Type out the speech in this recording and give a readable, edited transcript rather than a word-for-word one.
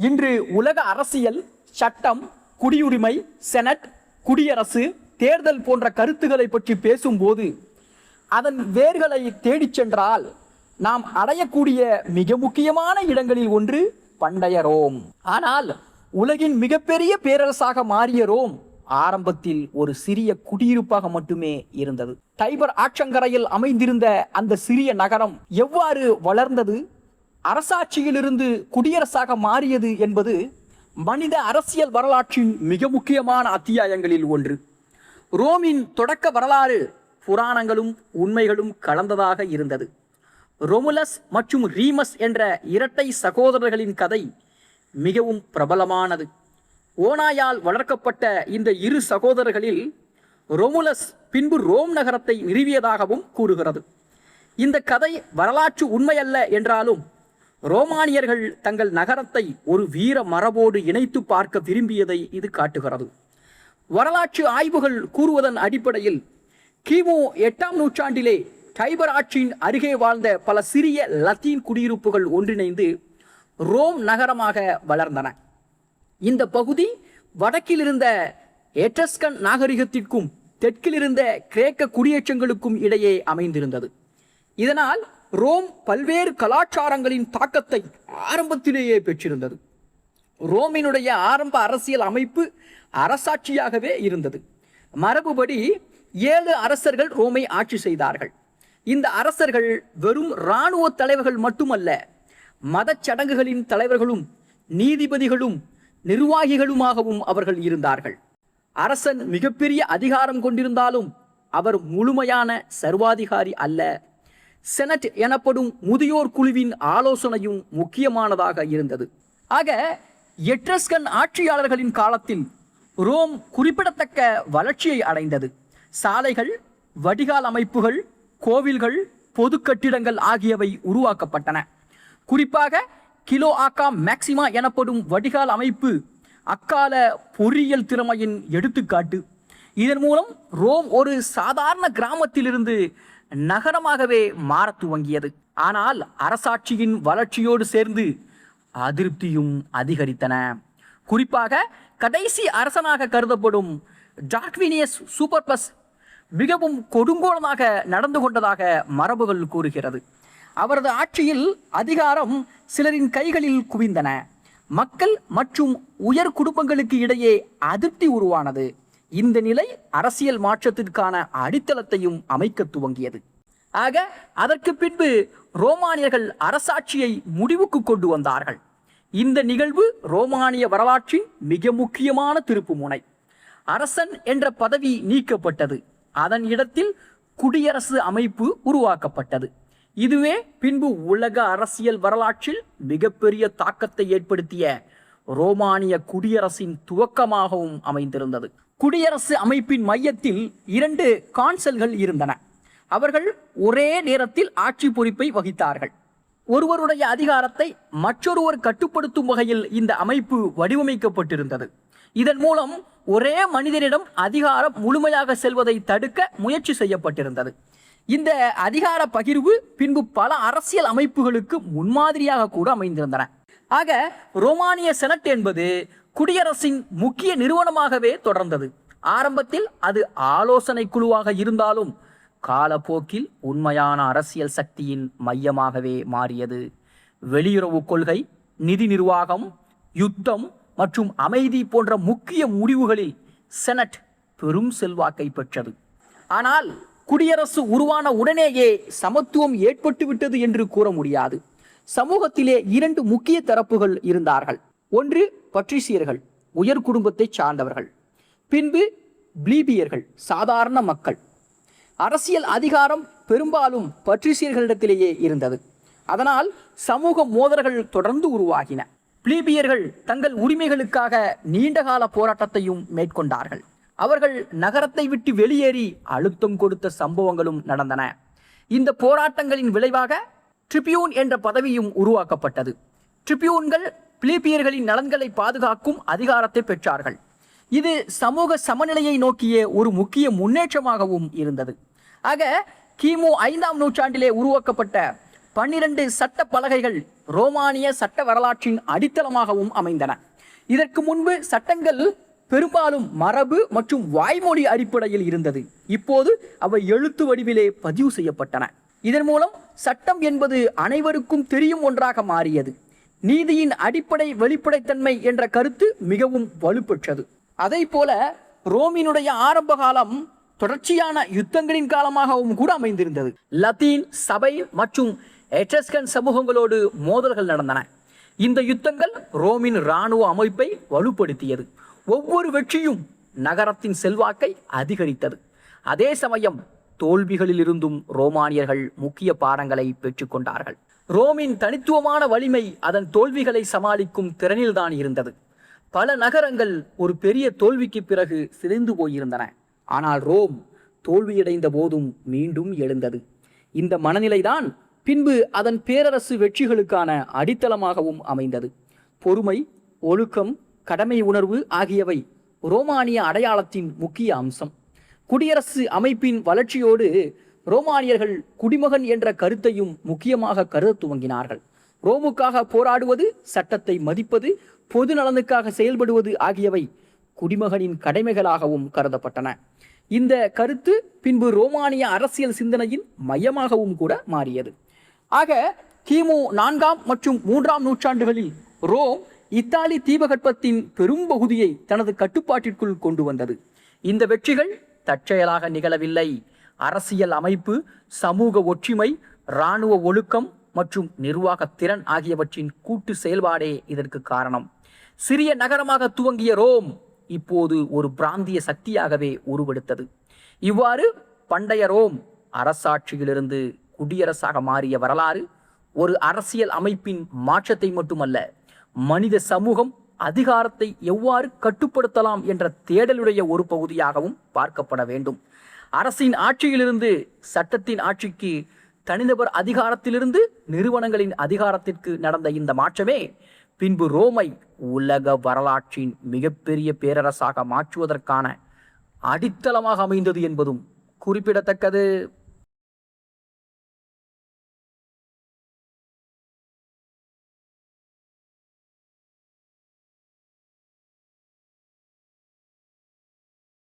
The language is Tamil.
இன்று உலக அரசியல், சட்டம், குடியுரிமை, செனட், குடியரசு, தேர்தல் போன்ற கருத்துக்களை பற்றி பேசும்போது அதன் வேர்களை தேடிச் சென்றால் நாம் அடையக்கூடிய மிக முக்கியமான இடங்களில் ஒன்று பண்டைய ரோம். ஆனால் உலகின் மிகப்பெரிய பேரரசாக மாறிய ரோம் ஆரம்பத்தில் ஒரு சிறிய குடியிருப்பாக மட்டுமே இருந்தது. டைபர் ஆற்றங்கரையில் அமைந்திருந்த அந்த சிறிய நகரம் எவ்வாறு வளர்ந்தது, அரசாட்சியிலிருந்து குடியரசாக மாறியது என்பது மனித அரசியல் வரலாற்றின் மிக முக்கியமான அத்தியாயங்களில் ஒன்று. ரோமின் தொடக்க வரலாறு புராணங்களும் உண்மைகளும் கலந்ததாக இருந்தது. ரொமுலஸ் மற்றும் ரீமஸ் என்ற இரட்டை சகோதரர்களின் கதை மிகவும் பிரபலமானது. ஓநாயால் வளர்க்கப்பட்ட இந்த இரு சகோதரர்களில் ரொமுலஸ் பின்பு ரோம் நகரத்தை நிறுவியதாகவும் கூறுகிறது. இந்த கதை வரலாற்று உண்மையல்ல என்றாலும் ரோமானியர்கள் தங்கள் நகரத்தை ஒரு வீர மரபோடு இணைத்து பார்க்க விரும்பியதை இது காட்டுகிறது. வரலாற்று ஆய்வுகள் கூறுவதன் அடிப்படையில் கிமு 8ஆம் நூற்றாண்டிலே டைபர் ஆற்றின் அருகே வாழ்ந்த பல சிறிய லத்தீன் குடியிருப்புகள் ஒன்றிணைந்து ரோம் நகரமாக வளர்ந்தன. இந்த பகுதி வடக்கில் இருந்த எட்ரஸ்கன் நாகரிகத்திற்கும் தெற்கில் இருந்த கிரேக்க குடியேற்றங்களுக்கும் இடையே அமைந்திருந்தது. இதனால் ரோம் பல்வேறு கலாச்சாரங்களின் தாக்கத்தை ஆரம்பத்திலேயே பெற்றிருந்தது. ரோமினுடைய ஆரம்ப அரசியல் அமைப்பு அரசாட்சியாகவே இருந்தது. மரபுபடி 7 அரசர்கள் ரோமை ஆட்சி செய்தார்கள். இந்த அரசர்கள் வெறும் இராணுவ தலைவர்கள் மட்டுமல்ல, மத சடங்குகளின் தலைவர்களும் நீதிபதிகளும் நிர்வாகிகளுமாகவும் அவர்கள் இருந்தார்கள். அரசன் மிகப்பெரிய அதிகாரம் கொண்டிருந்தாலும் அவர் முழுமையான சர்வாதிகாரி அல்ல. செனட் எனப்படும் முதியோர் குழுவின் ஆலோசனையும் முக்கியமானதாக இருந்தது. ஆக எட்ரஸ்கன் ஆட்சியாளர்களின் காலத்தில் ரோம் குறிப்பிடத்தக்க வளர்ச்சியை அடைந்தது. சாலைகள், வடிகால் அமைப்புகள், கோவில்கள், பொது கட்டிடங்கள் ஆகியவை உருவாக்கப்பட்டன. குறிப்பாக கிலோஆக்கா மேக்சிமா எனப்படும் வடிகால் அமைப்பு அக்கால பொறியியல் திறமையின் எடுத்துக்காட்டு. இதன் மூலம் ரோம் ஒரு சாதாரண கிராமத்திலிருந்து நகரமாகவே மாற துவங்கியது. ஆனால் அரசாட்சியின் வளர்ச்சியோடு சேர்ந்து அதிருப்தியும் அதிகரித்தன. குறிப்பாக கடைசி அரசனாக கருதப்படும் டார்க்வினியஸ் சூப்பர்பஸ் மிகவும் கொடுங்கோலமாக நடந்து கொண்டதாக மரபுகள் கூறுகிறது. அவரது ஆட்சியில் அதிகாரம் சிலரின் கைகளில் குவிந்தன. மக்கள் மற்றும் உயர் குடும்பங்களுக்கு இடையே அதிருப்தி உருவானது. இந்த நிலை அரசியல் மாற்றத்திற்கான அடித்தளத்தையும் அமைக்க துவங்கியது. ஆக அதற்கு பின்பு ரோமானியர்கள் அரசாட்சியை முடிவுக்கு கொண்டு வந்தார்கள். இந்த நிகழ்வு ரோமானிய வரலாற்றின் மிக முக்கியமான திருப்பு முனை. அரசன் என்ற பதவி நீக்கப்பட்டது. அதன் இடத்தில் குடியரசு அமைப்பு உருவாக்கப்பட்டது. இதுவே பின்பு உலக அரசியல் வரலாற்றில் மிகப்பெரிய தாக்கத்தை ஏற்படுத்திய ரோமானிய குடியரசின் துவக்கமாகவும் அமைந்திருந்தது. குடியரசு அமைப்பின் மையத்தில் 2 கான்சல்கள் இருந்தன. அவர்கள் ஒரே நேரத்தில் ஆட்சி பொறுப்பை வகித்தார்கள். ஒருவருடைய அதிகாரத்தை மற்றொருவர் கட்டுப்படுத்தும் வகையில் இந்த அமைப்பு வடிவமைக்கப்பட்டிருந்தது. இதன் மூலம் ஒரே மனிதனிடம் அதிகாரம் முழுமையாக செல்வதை தடுக்க முயற்சி செய்யப்பட்டிருந்தது. இந்த அதிகார பகிர்வு பின்பு பல அரசியல் அமைப்புகளுக்கு முன்மாதிரியாக கூட அமைந்திருந்தன. ஆக ரோமானிய செனட் என்பது குடியரசின் முக்கிய நிறுவனமாகவே தொடர்ந்தது. ஆரம்பத்தில் அது ஆலோசனை குழுவாக இருந்தாலும் காலப்போக்கில் உண்மையான அரசியல் சக்தியின் மையமாகவே மாறியது. வெளியுறவு கொள்கை, நிதி நிர்வாகம், யுத்தம் மற்றும் அமைதி போன்ற முக்கிய முடிவுகளில் செனட் பெரும் செல்வாக்கை பெற்றது. ஆனால் குடியரசு உருவான உடனேயே சமத்துவம் ஏற்பட்டுவிட்டது என்று கூற முடியாது. சமூகத்திலே 2 முக்கிய தரப்புகள் இருந்தார்கள். ஒன்று பட்ரிசியர்கள், உயர் குடும்பத்தை சார்ந்தவர்கள். பின்பு பிளீபியர்கள், சாதாரண மக்கள். அரசியல் அதிகாரம் பெரும்பாலும் பட்ரிசியர்களிடத்திலேயே இருந்தது. அதனால் சமூக மோதல்கள் தொடர்ந்து உருவாகின. பிளீபியர்கள் தங்கள் உரிமைகளுக்காக நீண்டகால போராட்டத்தையும் மேற்கொண்டார்கள். அவர்கள் நகரத்தை விட்டு வெளியேறி அழுத்தம் கொடுத்த சம்பவங்களும் நடந்தன. இந்த போராட்டங்களின் விளைவாக ட்ரிபியூன் என்ற பதவியும் உருவாக்கப்பட்டது. ட்ரிபியூன்கள் பிலிப்பியர்களின் நலன்களை பாதுகாக்கும் அதிகாரத்தை பெற்றார்கள். இது சமூக சமநிலையை நோக்கிய ஒரு முக்கிய முன்னேற்றமாகவும் இருந்தது. ஆக கிமு 5ஆம் நூற்றாண்டிலே உருவாக்கப்பட்ட 12 சட்ட பலகைகள் ரோமானிய சட்ட வரலாற்றின் அடித்தளமாகவும் அமைந்தன. இதற்கு முன்பு சட்டங்கள் பெரும்பாலும் மரபு மற்றும் வாய்மொழி அடிப்படையில் இருந்தது. இப்போது அவை எழுத்து வடிவிலே பதிவு செய்யப்பட்டன. இதன் மூலம் சட்டம் என்பது அனைவருக்கும் தெரியும் ஒன்றாக மாறியது. நீதியின் அடிப்படை வெளிப்படைத்தன்மை என்ற கருத்து மிகவும் வலுப்பெற்றது. அதை போல ரோமினுடைய ஆரம்ப காலம் தொடர்ச்சியான யுத்தங்களின் காலமாகவும் கூட அமைந்திருந்தது. லத்தீன் சபை மற்றும் எட்ரஸ்கன் சமூகங்களோடு மோதல்கள் நடந்தன. இந்த யுத்தங்கள் ரோமின் இராணுவ அமைப்பை வலுப்படுத்தியது. ஒவ்வொரு வெற்றியும் நகரத்தின் செல்வாக்கை அதிகரித்தது. அதே சமயம் தோல்விகளில் இருந்தும் ரோமானியர்கள் முக்கிய பாடங்களை பெற்றுக்கொண்டார்கள். ரோமின் தனித்துவமான வலிமை அதன் தோல்விகளை சமாளிக்கும் திறனில்தான் இருந்தது. பல நகரங்கள் ஒரு பெரிய தோல்விக்கு பிறகு சிதைந்து போயிருந்தன. ஆனால் ரோம் தோல்வியடைந்த போதும் மீண்டும் எழுந்தது. இந்த மனநிலைதான் பின்பு அதன் பேரரசு வெற்றிகளுக்கான அடித்தளமாகவும் அமைந்தது. பொறுமை, ஒழுக்கம், கடமை உணர்வு ஆகியவை ரோமானிய அடையாளத்தின் முக்கிய அம்சம். குடியரசு அமைப்பின் வளர்ச்சியோடு ரோமானியர்கள் குடிமகன் என்ற கருத்தையும் முக்கியமாக கருத துவங்கினார்கள். ரோமுக்காக போராடுவது, சட்டத்தை மதிப்பது, பொது நலனுக்காக செயல்படுவது ஆகியவை குடிமகனின் கடமைகளாகவும் கருதப்பட்டன. இந்த கருத்து பின்பு ரோமானிய அரசியல் சிந்தனையின் மையமாகவும் கூட மாறியது. ஆக கிமு 4ஆம் மற்றும் 3ஆம் நூற்றாண்டுகளில் ரோம் இத்தாலி தீபகற்பத்தின் பெரும் பகுதியை தனது கட்டுப்பாட்டிற்குள் கொண்டு வந்தது. இந்த வெற்றிகள் தற்செயலாக நிகழவில்லை. அரசியல் அமைப்பு, சமூக ஒற்றுமை, இராணுவ ஒழுக்கம் மற்றும் நிர்வாக திறன் ஆகியவற்றின் கூட்டு செயல்பாடே இதற்கு காரணம். சிறிய நகரமாக துவங்கிய ரோம் இப்போது ஒரு பிராந்திய சக்தியாகவே உருவெடுத்தது. இவ்வாறு பண்டைய ரோம் அரசாட்சியிலிருந்து குடியரசாக மாறிய வரலாறு ஒரு அரசியல் அமைப்பின் மாற்றத்தை மட்டுமல்ல, மனித சமூகம் அதிகாரத்தை எவ்வாறு கட்டுப்படுத்தலாம் என்ற தேடலுடைய ஒரு பகுதியாகவும் பார்க்கப்பட வேண்டும். அரசின் ஆட்சியிலிருந்து சட்டத்தின் ஆட்சிக்கு, தனிநபர் அதிகாரத்திலிருந்து நிறுவனங்களின் அதிகாரத்திற்கு நடந்த இந்த மாற்றமே பின்பு ரோமை உலக வரலாற்றின் மிகப்பெரிய பேரரசாக மாற்றுவதற்கான அடித்தளமாக அமைந்தது என்பதும் குறிப்பிடத்தக்கது.